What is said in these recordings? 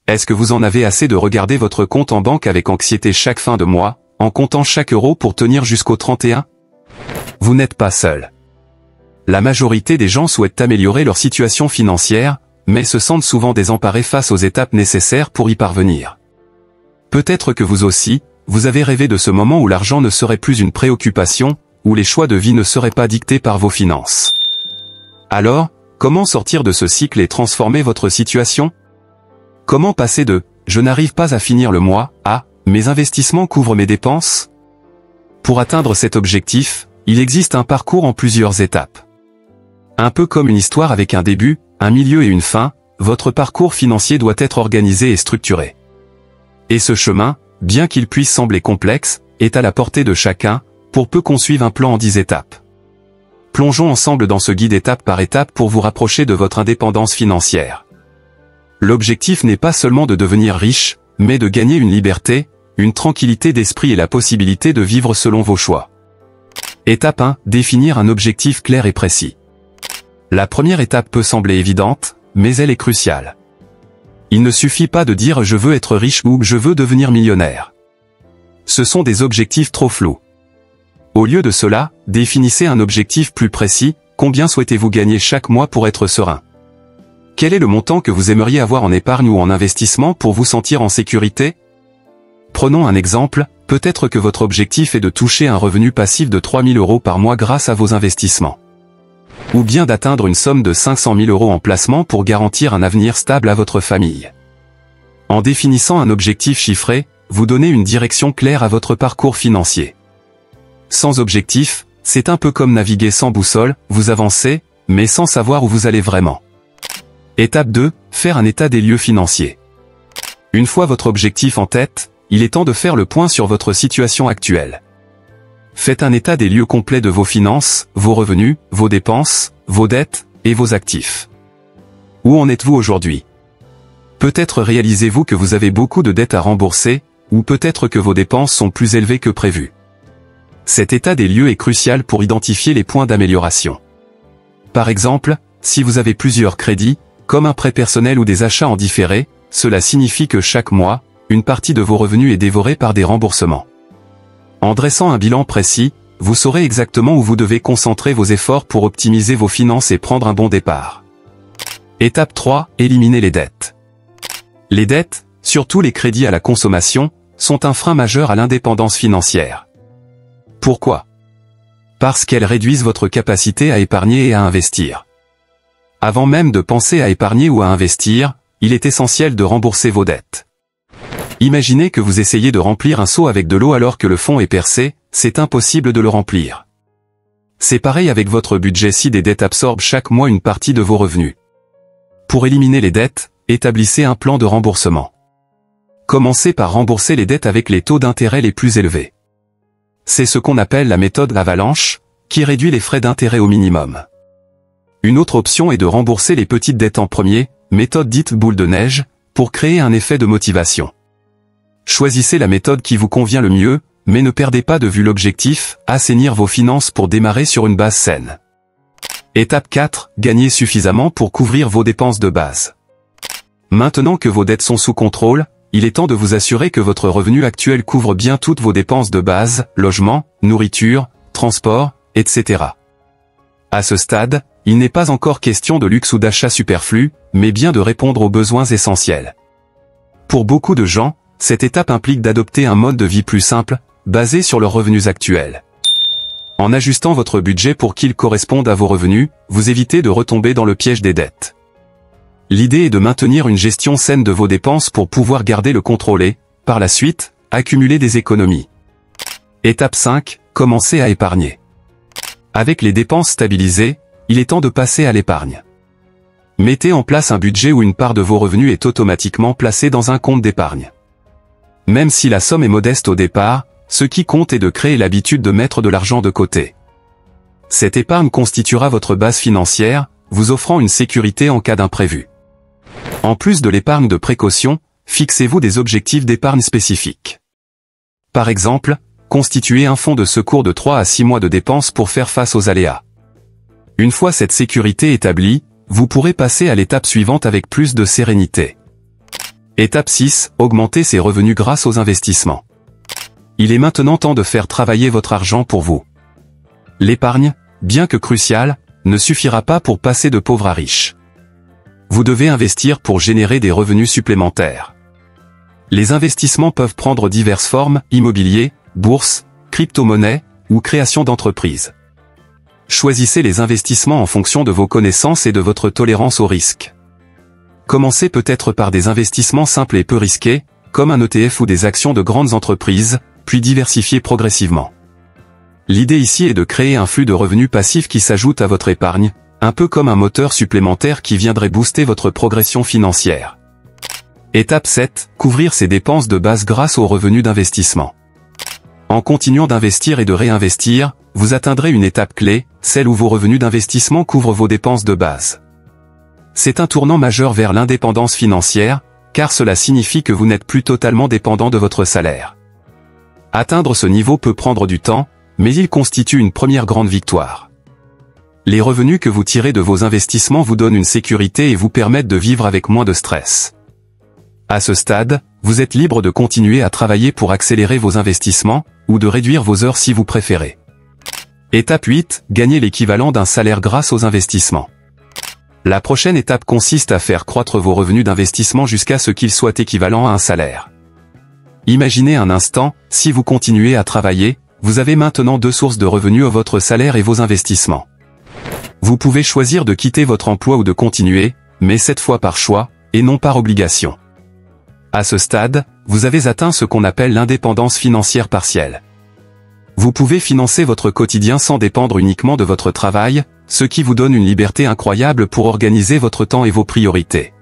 Est-ce que vous en avez assez de regarder votre compte en banque avec anxiété chaque fin de mois, en comptant chaque euro pour tenir jusqu'au 31? Vous n'êtes pas seul. La majorité des gens souhaitent améliorer leur situation financière, mais se sentent souvent désemparés face aux étapes nécessaires pour y parvenir. Peut-être que vous aussi, vous avez rêvé de ce moment où l'argent ne serait plus une préoccupation, où les choix de vie ne seraient pas dictés par vos finances. Alors, comment sortir de ce cycle et transformer votre situation? Comment passer de « je n'arrive pas à finir le mois » à « mes investissements couvrent mes dépenses » ? Pour atteindre cet objectif, il existe un parcours en plusieurs étapes. Un peu comme une histoire avec un début, un milieu et une fin, votre parcours financier doit être organisé et structuré. Et ce chemin, bien qu'il puisse sembler complexe, est à la portée de chacun, pour peu qu'on suive un plan en 10 étapes. Plongeons ensemble dans ce guide étape par étape pour vous rapprocher de votre indépendance financière. L'objectif n'est pas seulement de devenir riche, mais de gagner une liberté, une tranquillité d'esprit et la possibilité de vivre selon vos choix. Étape 1. Définir un objectif clair et précis. La première étape peut sembler évidente, mais elle est cruciale. Il ne suffit pas de dire « je veux être riche » ou « je veux devenir millionnaire ». Ce sont des objectifs trop flous. Au lieu de cela, définissez un objectif plus précis. Combien souhaitez-vous gagner chaque mois pour être serein? Quel est le montant que vous aimeriez avoir en épargne ou en investissement pour vous sentir en sécurité? Prenons un exemple, peut-être que votre objectif est de toucher un revenu passif de 3 000 € par mois grâce à vos investissements. Ou bien d'atteindre une somme de 500 000 € en placement pour garantir un avenir stable à votre famille. En définissant un objectif chiffré, vous donnez une direction claire à votre parcours financier. Sans objectif, c'est un peu comme naviguer sans boussole, vous avancez, mais sans savoir où vous allez vraiment. Étape 2, faire un état des lieux financiers. Une fois votre objectif en tête, il est temps de faire le point sur votre situation actuelle. Faites un état des lieux complet de vos finances, vos revenus, vos dépenses, vos dettes, et vos actifs. Où en êtes-vous aujourd'hui? Peut-être réalisez-vous que vous avez beaucoup de dettes à rembourser, ou peut-être que vos dépenses sont plus élevées que prévu. Cet état des lieux est crucial pour identifier les points d'amélioration. Par exemple, si vous avez plusieurs crédits, comme un prêt personnel ou des achats en différé, cela signifie que chaque mois, une partie de vos revenus est dévorée par des remboursements. En dressant un bilan précis, vous saurez exactement où vous devez concentrer vos efforts pour optimiser vos finances et prendre un bon départ. Étape 3, éliminer les dettes. Les dettes, surtout les crédits à la consommation, sont un frein majeur à l'indépendance financière. Pourquoi? Parce qu'elles réduisent votre capacité à épargner et à investir. Avant même de penser à épargner ou à investir, il est essentiel de rembourser vos dettes. Imaginez que vous essayez de remplir un seau avec de l'eau alors que le fond est percé, c'est impossible de le remplir. C'est pareil avec votre budget si des dettes absorbent chaque mois une partie de vos revenus. Pour éliminer les dettes, établissez un plan de remboursement. Commencez par rembourser les dettes avec les taux d'intérêt les plus élevés. C'est ce qu'on appelle la méthode avalanche, qui réduit les frais d'intérêt au minimum. Une autre option est de rembourser les petites dettes en premier, méthode dite boule de neige, pour créer un effet de motivation. Choisissez la méthode qui vous convient le mieux, mais ne perdez pas de vue l'objectif, assainir vos finances pour démarrer sur une base saine. Étape 4, gagner suffisamment pour couvrir vos dépenses de base. Maintenant que vos dettes sont sous contrôle, il est temps de vous assurer que votre revenu actuel couvre bien toutes vos dépenses de base, logement, nourriture, transport, etc. À ce stade, il n'est pas encore question de luxe ou d'achat superflu, mais bien de répondre aux besoins essentiels. Pour beaucoup de gens, cette étape implique d'adopter un mode de vie plus simple, basé sur leurs revenus actuels. En ajustant votre budget pour qu'il corresponde à vos revenus, vous évitez de retomber dans le piège des dettes. L'idée est de maintenir une gestion saine de vos dépenses pour pouvoir garder le contrôle et, par la suite, accumuler des économies. Étape 5, commencez à épargner. Avec les dépenses stabilisées, il est temps de passer à l'épargne. Mettez en place un budget où une part de vos revenus est automatiquement placée dans un compte d'épargne. Même si la somme est modeste au départ, ce qui compte est de créer l'habitude de mettre de l'argent de côté. Cette épargne constituera votre base financière, vous offrant une sécurité en cas d'imprévu. En plus de l'épargne de précaution, fixez-vous des objectifs d'épargne spécifiques. Par exemple, constituez un fonds de secours de 3 à 6 mois de dépenses pour faire face aux aléas. Une fois cette sécurité établie, vous pourrez passer à l'étape suivante avec plus de sérénité. Étape 6. Augmenter ses revenus grâce aux investissements. Il est maintenant temps de faire travailler votre argent pour vous. L'épargne, bien que cruciale, ne suffira pas pour passer de pauvre à riche. Vous devez investir pour générer des revenus supplémentaires. Les investissements peuvent prendre diverses formes, immobilier, bourse, crypto-monnaie, ou création d'entreprise. Choisissez les investissements en fonction de vos connaissances et de votre tolérance au risque. Commencez peut-être par des investissements simples et peu risqués, comme un ETF ou des actions de grandes entreprises, puis diversifiez progressivement. L'idée ici est de créer un flux de revenus passifs qui s'ajoute à votre épargne, un peu comme un moteur supplémentaire qui viendrait booster votre progression financière. Étape 7. Couvrir ses dépenses de base grâce aux revenus d'investissement. En continuant d'investir et de réinvestir, vous atteindrez une étape clé, celle où vos revenus d'investissement couvrent vos dépenses de base. C'est un tournant majeur vers l'indépendance financière, car cela signifie que vous n'êtes plus totalement dépendant de votre salaire. Atteindre ce niveau peut prendre du temps, mais il constitue une première grande victoire. Les revenus que vous tirez de vos investissements vous donnent une sécurité et vous permettent de vivre avec moins de stress. À ce stade, vous êtes libre de continuer à travailler pour accélérer vos investissements, ou de réduire vos heures si vous préférez. Étape 8. Gagner l'équivalent d'un salaire grâce aux investissements. La prochaine étape consiste à faire croître vos revenus d'investissement jusqu'à ce qu'ils soient équivalents à un salaire. Imaginez un instant, si vous continuez à travailler, vous avez maintenant deux sources de revenus, votre salaire et vos investissements. Vous pouvez choisir de quitter votre emploi ou de continuer, mais cette fois par choix, et non par obligation. À ce stade, vous avez atteint ce qu'on appelle l'indépendance financière partielle. Vous pouvez financer votre quotidien sans dépendre uniquement de votre travail, ce qui vous donne une liberté incroyable pour organiser votre temps et vos priorités.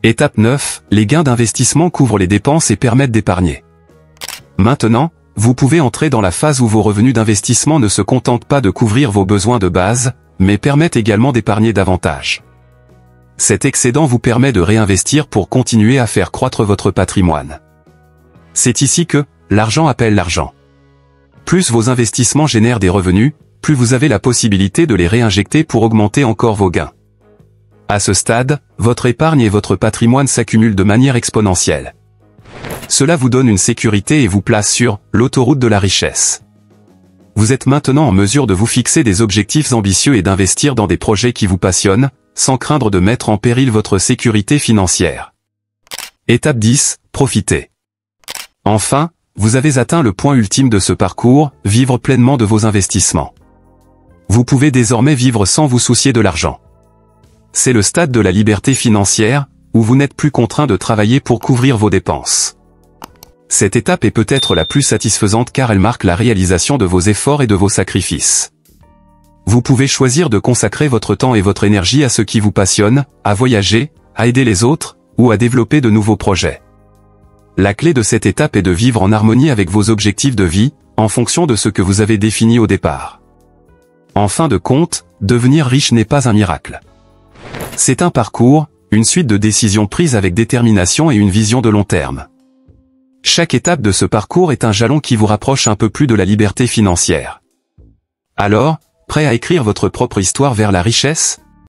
Étape 9. Les gains d'investissement couvrent les dépenses et permettent d'épargner. Maintenant, vous pouvez entrer dans la phase où vos revenus d'investissement ne se contentent pas de couvrir vos besoins de base, mais permettent également d'épargner davantage. Cet excédent vous permet de réinvestir pour continuer à faire croître votre patrimoine. C'est ici que l'argent appelle l'argent. Plus vos investissements génèrent des revenus, plus vous avez la possibilité de les réinjecter pour augmenter encore vos gains. À ce stade, votre épargne et votre patrimoine s'accumulent de manière exponentielle. Cela vous donne une sécurité et vous place sur l'autoroute de la richesse. Vous êtes maintenant en mesure de vous fixer des objectifs ambitieux et d'investir dans des projets qui vous passionnent, sans craindre de mettre en péril votre sécurité financière. Étape 10. Profitez. Enfin, vous avez atteint le point ultime de ce parcours, vivre pleinement de vos investissements. Vous pouvez désormais vivre sans vous soucier de l'argent. C'est le stade de la liberté financière, où vous n'êtes plus contraint de travailler pour couvrir vos dépenses. Cette étape est peut-être la plus satisfaisante car elle marque la réalisation de vos efforts et de vos sacrifices. Vous pouvez choisir de consacrer votre temps et votre énergie à ce qui vous passionne, à voyager, à aider les autres, ou à développer de nouveaux projets. La clé de cette étape est de vivre en harmonie avec vos objectifs de vie, en fonction de ce que vous avez défini au départ. En fin de compte, devenir riche n'est pas un miracle. C'est un parcours, une suite de décisions prises avec détermination et une vision de long terme. Chaque étape de ce parcours est un jalon qui vous rapproche un peu plus de la liberté financière. Alors, prêt à écrire votre propre histoire vers la richesse ?